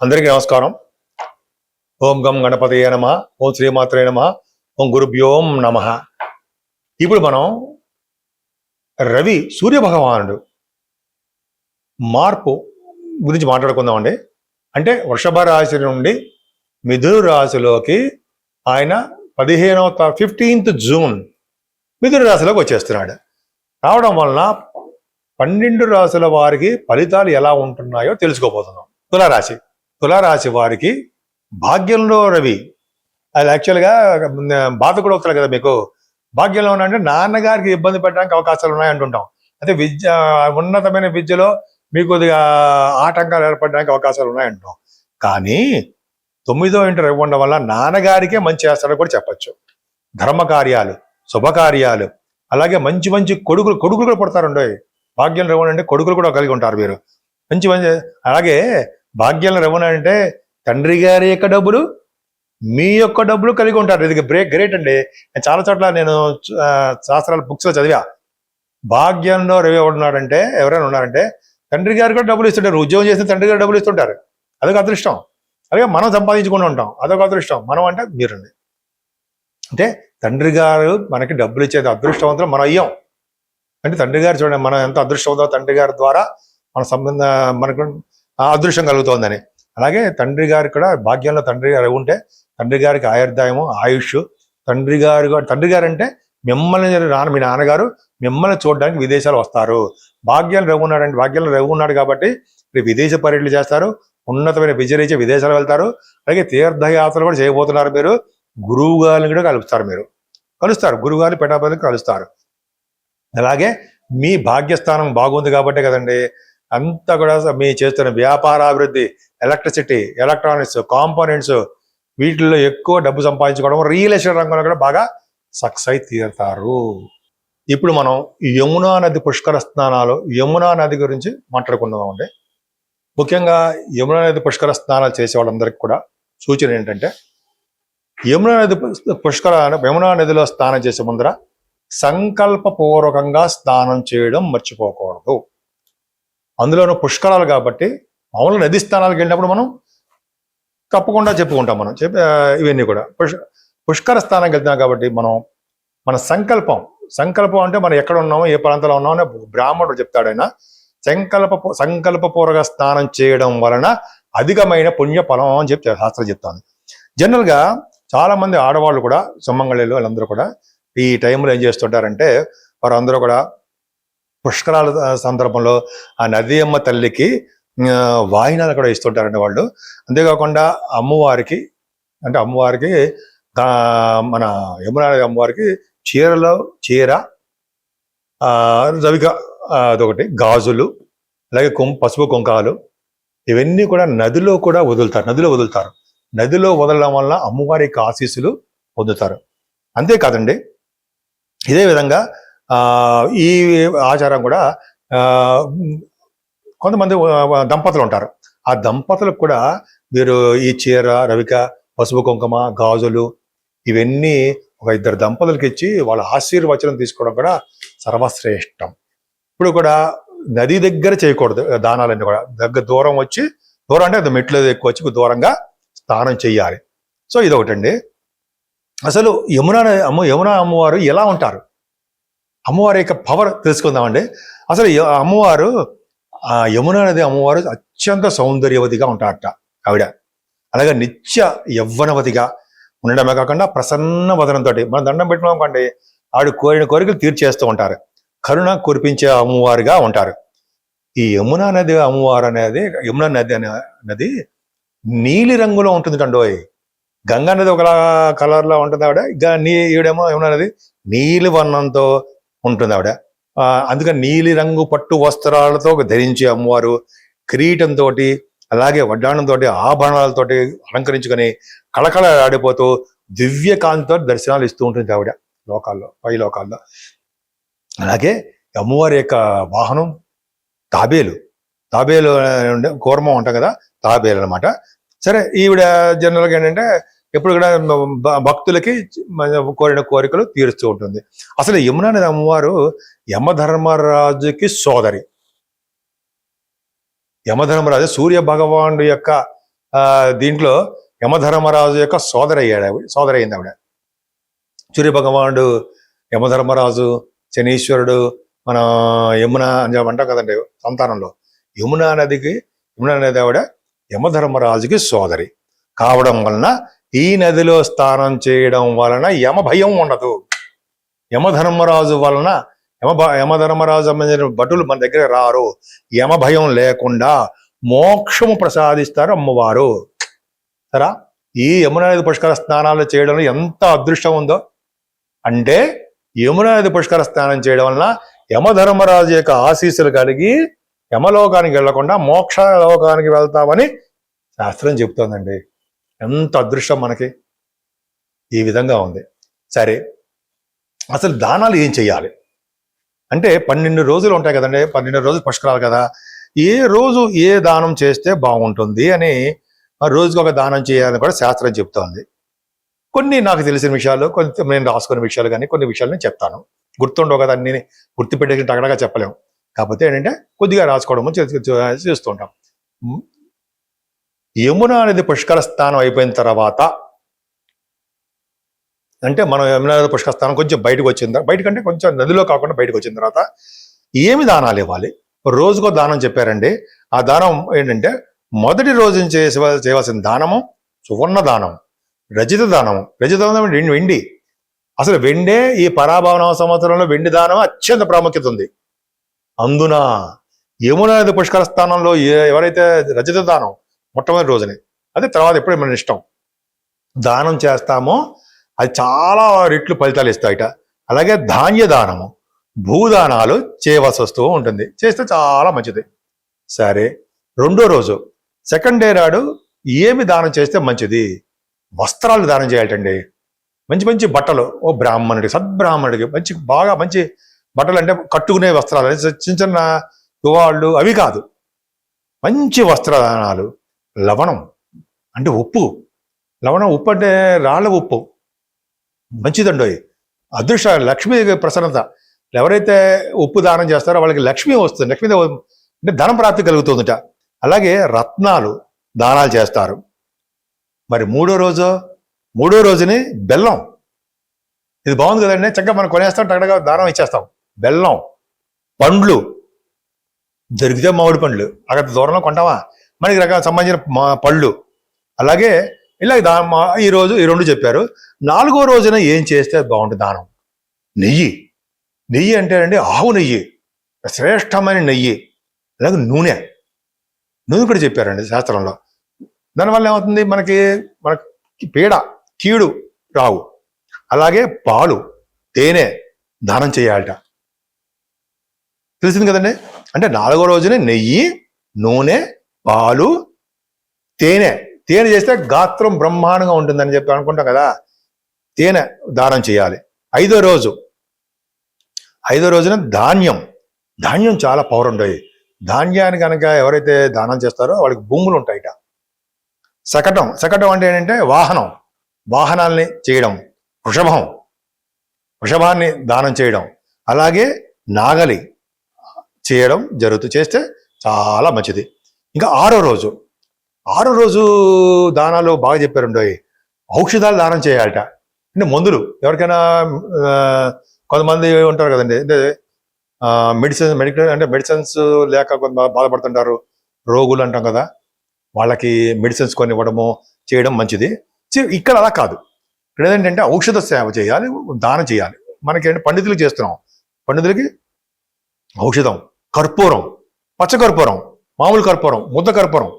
అందరికీ నమస్కారం. ఓం గం గణపతయే నమః, ఓం శ్రీమాత్రే నమః, ఓం గురుభ్యోం నమః. ఇప్పుడు మనం రవి సూర్య భగవానుడు మార్పు గురించి మాట్లాడుకుందామండి. అంటే వృషభ రాశి నుండి మిథున రాశిలోకి ఆయన 15th జూన్ మిథున రాశిలోకి వచ్చేస్తున్నాడు. రావడం వలన 12 రాశుల వారికి ఫలితాలు ఎలా ఉంటున్నాయో తెలుసుకోబోతున్నాం. తులారాశి వారికి భాగ్యంలో రవి, అది యాక్చువల్గా బాధ కూడా వస్తారు కదా మీకు. భాగ్యంలో అంటే నాన్నగారికి ఇబ్బంది పెట్టడానికి అవకాశాలు ఉన్నాయంటుంటాం. అయితే ఉన్నతమైన విద్యలో మీకు కొద్దిగా ఆటంకాలు ఏర్పడడానికి అవకాశాలు ఉన్నాయంటాం. కానీ 9వ ఇంటి రవి ఉండడం వల్ల నాన్నగారికే మంచి చేస్తాడని కూడా చెప్పచ్చు. ధర్మకార్యాలు, శుభకార్యాలు, అలాగే మంచి మంచి కొడుకులు కూడా పుడతారండి. భాగ్యం రవి అంటే కొడుకులు కూడా కలిగి ఉంటారు మీరు. మంచి అలాగే భాగ్యం రవి అంటే తండ్రి గారి యొక్క డబ్బులు, మీ యొక్క డబ్బులు కలిగి ఉంటారు. ఇది గ్రేట్ అండి. నేను చాలా చోట్ల నేను శాస్త్రాల బుక్స్లో చదివా. భాగ్యంలో రవి ఉన్నాడంటే ఎవరైనా ఉన్నారంటే తండ్రి గారు కూడా డబ్బులు ఇస్తుంటారు. ఉద్యోగం చేసిన తండ్రి గారు డబ్బులు ఇస్తుంటారు. అదొక అదృష్టం. అలాగే మనం సంపాదించుకుంటూ ఉంటాం, అదొక అదృష్టం. మనం అంటే మీరండి. అంటే తండ్రి గారు మనకి డబ్బులు ఇచ్చేది అదృష్టవంతులు మనం అయ్యాం. అంటే తండ్రి గారు చూడండి మనం ఎంత అదృష్టవంతో, తండ్రి గారి ద్వారా మన మనకు అదృష్టం కలుగుతోందని. అలాగే తండ్రి గారికి కూడా భాగ్యంలో తండ్రి గారు ఉంటే తండ్రి గారికి ఆయుర్దాయము, ఆయుష్. తండ్రి గారు అంటే మిమ్మల్ని మీ నాన్నగారు మిమ్మల్ని చూడడానికి విదేశాలు వస్తారు. భాగ్యంలో రవి ఉన్నాడు కాబట్టి విదేశ పర్యటనలు చేస్తారు, ఉన్నతమైన విజయరీత్యా విదేశాలు వెళ్తారు. అలాగే తీర్థయాత్రలు కూడా చేయబోతున్నారు. మీరు గురువు గారిని కూడా కలుస్తారు. గురువు గారిని పెట్టాపతికి కలుస్తారు. అలాగే మీ భాగ్యస్థానం బాగుంది కాబట్టే కదండి అంతా కూడా మీ చేస్తున్న వ్యాపారాభివృద్ధి, ఎలక్ట్రిసిటీ, ఎలక్ట్రానిక్స్, కాంపోనెంట్స్, వీటిల్లో ఎక్కువ డబ్బు సంపాదించుకోవడం, రియల్ ఎస్టేట్ రంగంలో కూడా బాగా సక్సెస్ అయి తీరుతారు. ఇప్పుడు మనం యమునా నది పుష్కర స్నానాలు, యమునా నది గురించి మాట్లాడుకుందామండి. ముఖ్యంగా యమునా నది పుష్కర స్నానాలు చేసే వాళ్ళందరికీ కూడా సూచన ఏంటంటే యమునా నదిలో స్నానం చేసే ముందర సంకల్పపూర్వకంగా స్నానం చేయడం మర్చిపోకూడదు. అందులోనూ పుష్కరాలు కాబట్టి మామూలుగా నది స్థానాలకు వెళ్ళినప్పుడు మనం తప్పకుండా చెప్పుకుంటాం. మనం ఇవన్నీ కూడా పుష్కర స్థానానికి వెళ్తున్నాం కాబట్టి మన సంకల్పం అంటే మనం ఎక్కడ ఉన్నామో, ఏ ప్రాంతంలో ఉన్నామో అని బ్రాహ్మణుడు చెప్తాడు. ఆయన సంకల్పపూర్వక స్నానం చేయడం వలన అధికమైన పుణ్య ఫలం అని చెప్పి శాస్త్రం చెప్తాను. జనరల్గా చాలా మంది ఆడవాళ్ళు కూడా, సుమంగళిలు వాళ్ళందరూ కూడా ఈ టైంలో ఏం చేస్తుంటారంటే వారందరూ కూడా పుష్కరాల సందర్భంలో ఆ నది అమ్మ తల్లికి వాయినాలు కూడా ఇస్తుంటారండి వాళ్ళు. అంతేకాకుండా అమ్మవారికి మన యమునా అమ్మవారికి చీర, రవిక అదొకటి, గాజులు, అలాగే పసుపు కుంకాలు, ఇవన్నీ కూడా నదిలో వదులుతారు. నదిలో వదలడం వల్ల అమ్మవారి యొక్క ఆశీస్సులు పొందుతారు. అంతేకాదండి, ఇదే విధంగా ఈ ఆచారం కూడా కొంతమంది దంపతులు ఉంటారు. ఆ దంపతులకు కూడా మీరు ఈ చీర, రవిక, పసుపు కుంకుమ, గాజులు ఇవన్నీ ఒక 2 దంపతులకి ఇచ్చి వాళ్ళ ఆశీర్వచనం తీసుకోవడం కూడా సర్వశ్రేష్టం. ఇప్పుడు కూడా నది దగ్గర చేయకూడదు దానాలన్నీ కూడా. దూరం అంటే అది మెట్లు ఎక్కువ వచ్చి దూరంగా స్నానం చెయ్యాలి. సో ఇదొకటండి. అసలు యమునా అమ్మవారు ఎలా ఉంటారు, అమ్మవారి యొక్క పవర్ తెలుసుకుందామండి. అసలు అమ్మవారు యమునా నది అమ్మవారు అత్యంత సౌందర్యవతిగా ఉంటారట ఆవిడ. అలాగే నిత్య యవ్వనవతిగా ఉండడమే కాకుండా ప్రసన్న వదనంతో మనం దండం పెట్టినాం అనుకోండి ఆవిడ కోరిన కోరికలు తీర్చేస్తూ ఉంటారు. కరుణ కురిపించే అమ్మవారుగా ఉంటారు. ఈ యమునా నది అమ్మవారు అనేది, యమునా నది నీలి రంగులో ఉంటుంది కండోయ్. గంగా నది ఒక కలర్లో ఉంటుంది ఆవిడ, ఈవిడేమో యమునా నది నీలి వర్ణంతో ఉంటుంది ఆవిడ. అందుకని నీలి రంగు పట్టు వస్త్రాలతో ధరించి అమ్మవారు కిరీటంతో, అలాగే వడ్డాణంతో, ఆభరణాలతోటి అలంకరించుకొని కళకళ ఆడిపోతూ దివ్యకాంతితో దర్శనాలు ఇస్తూ ఉంటుంది ఆవిడ పై లోకాల్లో. అలాగే అమ్మవారి యొక్క వాహనం తాబేలు కూర్మం ఉంటాం కదా, తాబేలు అనమాట. సరే, ఈవిడ జనరల్గా ఏంటంటే ఎప్పుడు కూడా భక్తులకి కోరిన కోరికలు తీరుస్తూ ఉంటుంది. అసలు యమునా నది అమ్మవారు యమధర్మరాజుకి సోదరి. యమధర్మరాజు సూర్య భగవానుడు యొక్క దీంట్లో యమధర్మరాజు యొక్క సోదరి అయింది ఆవిడ. సూర్య భగవానుడు, యమధర్మరాజు, శనీశ్వరుడు, మన యమున అని అంటాం కదండి సంతానంలో. యమునా నది ఆవిడ యమధర్మరాజుకి సోదరి కావడం వలన ఈ నదిలో స్నానం చేయడం వలన యమ భయం ఉండదు. యమధర్మరాజు వలన యమధర్మరాజు సంబంధించిన భటులు మన దగ్గర రారు. యమ భయం లేకుండా మోక్షము ప్రసాదిస్తారు అమ్మవారు. సరా, ఈ యమునా నది పుష్కర స్నానాలు చేయడంలో ఎంత అదృష్టం ఉందో. అంటే యమునా నది పుష్కర స్నానం చేయడం వలన యమధర్మరాజు యొక్క ఆశీస్సులు కలిగి యమలోకానికి వెళ్లకుండా మోక్ష లోకానికి వెళ్తామని శాస్త్రం చెప్తోందండి. ఎంత అదృష్టం మనకి. ఈ విధంగా ఉంది. సరే, అసలు దానాలు ఏం చెయ్యాలి అంటే 12 రోజులు ఉంటాయి కదండి, 12 రోజులు పుష్కరాలు కదా. ఏ రోజు ఏ దానం చేస్తే బాగుంటుంది అని రోజుకి ఒక దానం చేయాలని కూడా శాస్త్రం చెప్తోంది. కొన్ని నాకు తెలిసిన విషయాలు, కొంత నేను రాసుకునే విషయాలు, కానీ కొన్ని విషయాలు నేను చెప్తాను. గుర్తుండవు కదా, అన్ని గుర్తుపెట్టేసి టగడగా చెప్పలేము. కాకపోతే ఏంటంటే కొద్దిగా రాసుకోవడము చేస్తుంటాం. యమునా నది పుష్కర స్నానం అయిపోయిన తర్వాత, అంటే మనం యమునా నది పుష్కర స్నానం కొంచెం బయటకు వచ్చిన బయటకంటే కొంచెం నదిలో కాకుండా బయటకు వచ్చిన తర్వాత ఏమి దానాలు ఇవ్వాలి? రోజుకో దానం చెప్పారండి. ఆ దానం ఏంటంటే మొదటి రోజు చేయవలసిన దానము సువర్ణ దానం, రజిత దానము. రజిత దానం వెండి. అసలు వెండే ఈ పరాభవన సంవత్సరంలో వెండి దానం అత్యంత ప్రాముఖ్యత ఉంది. అందున యమునా నది పుష్కర స్థానంలో ఎవరైతే రజత దానం మొట్టమొదటి రోజునే, అదే తర్వాత ఎప్పుడే మన ఇష్టం దానం చేస్తామో అది చాలా రెట్లు ఫలితాలు ఇస్తాయిట. అలాగే ధాన్య దానము, భూదానాలు చేయవలసి వస్తూ ఉంటుంది. చేస్తే చాలా మంచిది. సరే, రెండో రోజు సెకండ్ డే నాడు ఏమి దానం చేస్తే మంచిది? వస్త్రాలు దానం చేయాలండి. మంచి మంచి బట్టలు, ఓ బ్రాహ్మణుడికి, సద్బ్రాహ్మణుడికి బాగా మంచి బట్టలు, అంటే కట్టుకునే వస్త్రాలు, చిన్న చిన్న తువాళ్ళు అవి కాదు, మంచి వస్త్రదానాలు. లవణం అంటే ఉప్పు. ఉప్పు అంటే రాళ్ళ ఉప్పు, మంచిదండి. అదృష్ట లక్ష్మీ ప్రసన్నత. ఎవరైతే ఉప్పు దానం చేస్తారో వాళ్ళకి లక్ష్మి వస్తుంది, లక్ష్మీదేవి అంటే ధనం ప్రాప్తి కలుగుతుందట. అలాగే రత్నాలు దానాలు చేస్తారు. మరి మూడో రోజుని బెల్లం. ఇది బాగుంది కదండి, చక్కగా మనం కొనేస్తాం, టగడగా దానం ఇచ్చేస్తాం. బెల్లం, పండ్లు దొరికితే మామిడి పండ్లు, అక్కడ దూరంలో కొంటామా, మనకి రకాల సంబంధించిన పళ్ళు. అలాగే ఇలా ఈ రెండు చెప్పారు. 4వ రోజున ఏం చేస్తే బాగుంటుంది దానం? నెయ్యి అంటే అండి ఆవు నెయ్యి, శ్రేష్టమైన నెయ్యి. అలాగే నూనె కూడా చెప్పారండి శాస్త్రంలో. దానివల్ల ఏమవుతుంది, మనకి కీడు రావు. అలాగే పాలు, తేనె దానం చేయాలట. తెలిసింది కదండి. అంటే 4వ రోజునే నెయ్యి, నూనె, పాలు, తేనె చేస్తే గాత్రం బ్రహ్మాండంగా ఉంటుందని చెప్పి అనుకుంటాం కదా. తేనె దానం చేయాలి. 5వ రోజున ధాన్యం చాలా పవర్ ఉంటాయి. ధాన్యాన్ని కనుక ఎవరైతే దానం చేస్తారో వాళ్ళకి భూములు ఉంటాయిట. శకటం అంటే ఏంటంటే వాహనాల్ని చేయడం. వృషభాన్ని దానం చేయడం. అలాగే నాగలి చేయడం చేస్తే చాలా మంచిది. ఇంకా 6వ రోజు దానాలు బాగా చెప్పారండి. ఔషధాలు దానం చేయాలట. అంటే మందులు, ఎవరికైనా కొంతమంది ఉంటారు కదండి, అంటే మెడిసిన్స్ లేక కొంత బాధపడుతుంటారు, రోగులు అంటాం కదా, వాళ్ళకి మెడిసిన్స్ కొని ఇవ్వడము చేయడం మంచిది. ఇక్కడ అలా కాదు. ఇక్కడ ఏంటంటే ఔషధ సేవ చేయాలి, దానం చేయాలి. మనకేంటి పండితులకు చేస్తున్నాం, పండితులకి ఔషధం, కర్పూరం, పచ్చకర్పూరం, మామూలు కర్పూరం, ముద్ద కర్పూరం,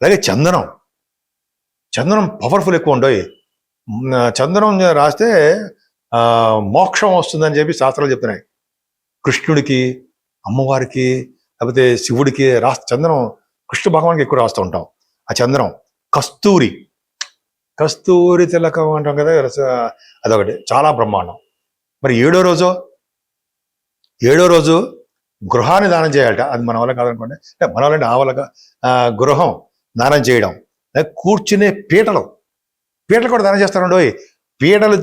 అలాగే చందనం పవర్ఫుల్ ఎక్కువ ఉండవు. చందనం రాస్తే మోక్షం వస్తుందని చెప్పి శాస్త్రాలు చెప్తున్నాయి. కృష్ణుడికి, అమ్మవారికి, లేకపోతే శివుడికి చందనం, కృష్ణ భగవానికి ఎక్కువ రాస్తూ ఉంటాం. ఆ చందనం కస్తూరి తిలకం అంటాం కదా, అదొకటి చాలా బ్రహ్మాండం. మరి 7వ రోజు గృహాన్ని దానం చేయాలట. అది మన వల్ల కాదనుకోండి, మన వాళ్ళంటే ఆ వాళ్ళ గృహం దానం చేయడం. కూర్చునే పీటలు కూడా దానం చేస్తారండి. పీటలు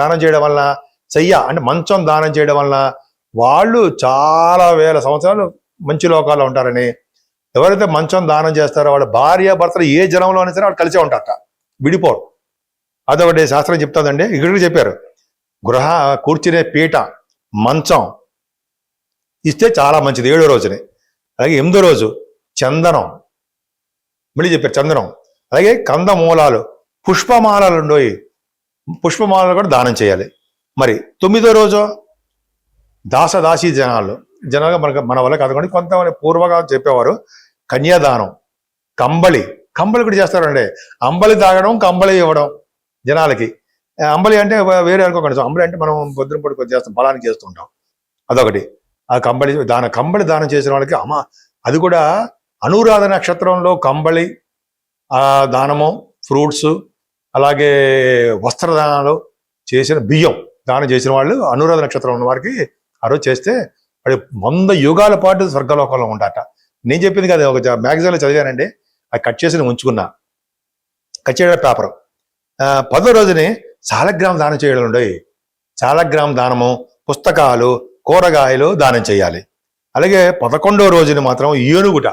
దానం చేయడం వల్ల, అంటే మంచం దానం చేయడం వల్ల వాళ్ళు చాలా వేల సంవత్సరాలు మంచి లోకాల్లో ఉంటారని, ఎవరైతే మంచం దానం చేస్తారో వాళ్ళ భార్య భర్తలు ఏ జనంలో అయినా సరే వాళ్ళు కలిసే ఉంటారట, విడిపోరు. అదొకటి శాస్త్రం చెప్తుందండి. ఇక్కడికి చెప్పారు, గృహ కూర్చునే పీట, మంచం ఇస్తే చాలా మంచిది 7వ రోజుని. అలాగే 8వ రోజు చందనం, మళ్ళీ చెప్పారు చందనం. అలాగే కందమూలాలు, పుష్పమాలలు ఉండోయి, పుష్పమాలలు కూడా దానం చేయాలి. మరి 9వ రోజు దాసదాసీ జనాలుగా మన వల్ల కాదు, కొంతమంది పూర్వగా చెప్పేవారు కన్యాదానం, కంబళి కూడా చేస్తారండి. అంబలి తాగడం, కంబళి ఇవ్వడం జనాలకి. అంబలి అంటే వేరే అనుకోకండి, అంబలి అంటే మనం పొద్దున పూట కొద్ది చేస్తాం, బలానికి చేస్తుంటాం, అదొకటి. ఆ కంబళి దానం చేసిన వాళ్ళకి అది కూడా అనురాధ నక్షత్రంలో కంబళి దానము, ఫ్రూట్స్, అలాగే వస్త్రదానాలు చేసిన బియ్యం దానం చేసిన వాళ్ళు అనురాధ నక్షత్రం ఉన్న వారికి ఆ రోజు చేస్తే వాడి 100 యుగాల పాటు స్వర్గలోకంలో ఉంటాట. నేను చెప్పింది కదా, ఒక మ్యాగజైన్లో చదివానండి, అది కట్ చేసి ఉంచుకున్నా, కట్ చేయడం పేపర్. 10వ రోజుని సాలగ్రామ దానం చేయడం ఉండవు. సాలగ్రామ దానము, పుస్తకాలు, కూరగాయలు దానం చేయాలి. అలాగే 11వ రోజుని మాత్రం ఏనుగుట,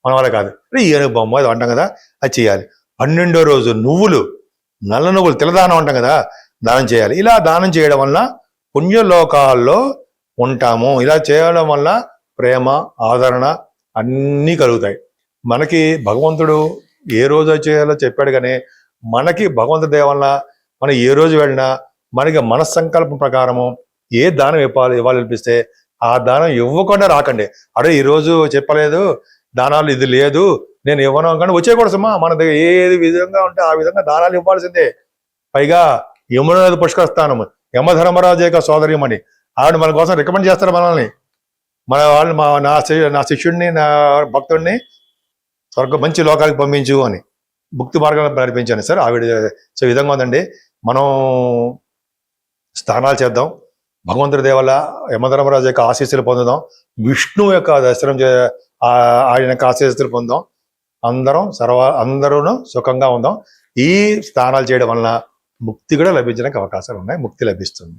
మన వల్ల కాదు, ఏనుగు బొమ్మ అది అంటాం కదా, అది చేయాలి. 12వ రోజు నువ్వులు, నల్ల నువ్వులు, తిలదానం అంటాం కదా, దానం చేయాలి. ఇలా దానం చేయడం వల్ల పుణ్యలోకాల్లో ఉంటాము. ఇలా చేయడం వల్ల ప్రేమ, ఆదరణ అన్నీ కలుగుతాయి. మనకి భగవంతుడు ఏ రోజు చేయాలో చెప్పాడు, కానీ మనకి భగవంతుడి దయ వల్ల మనం ఏ రోజు వెళ్ళినా మనకి మనస్సంకల్పం ప్రకారము ఏ దానం ఇవ్వాలనిపిస్తే ఆ దానం ఇవ్వకుండా రాకండి. అరే ఈరోజు చెప్పలేదు దానాలు, ఇది లేదు నేను ఇవ్వను కానీ వచ్చేయకూడదమ్మా. మన దగ్గర ఏది విధంగా ఉంటే ఆ విధంగా దానాలు ఇవ్వాల్సిందే. పైగా యమున నది పుష్కరస్థానం, యమధర్మరాజు యొక్క సోదరిమణి, ఆవిడ మన కోసం రికమెండ్ చేస్తారు మనల్ని. మన వాళ్ళు నా శిష్యుడిని, నా భక్తుడిని మంచి లోకానికి పంపించు అని, భక్తి మార్గంలో నడిపించాను సార్ ఆవిడ. సో ఈ విధంగా ఉందండి. మనం స్నానాలు చేద్దాం, భగవంతుడి దేవల్ల యమధర్మరాజు యొక్క ఆశీస్సులు పొందుదాం, విష్ణువు యొక్క దర్శనం ఆయన యొక్క ఆశీస్సులు పొందాం. అందరూ సుఖంగా ఉందాం. ఈ స్నానాలు చేయడం వలన ముక్తి కూడా లభించడానికి అవకాశాలు ఉన్నాయి, ముక్తి లభిస్తుంది.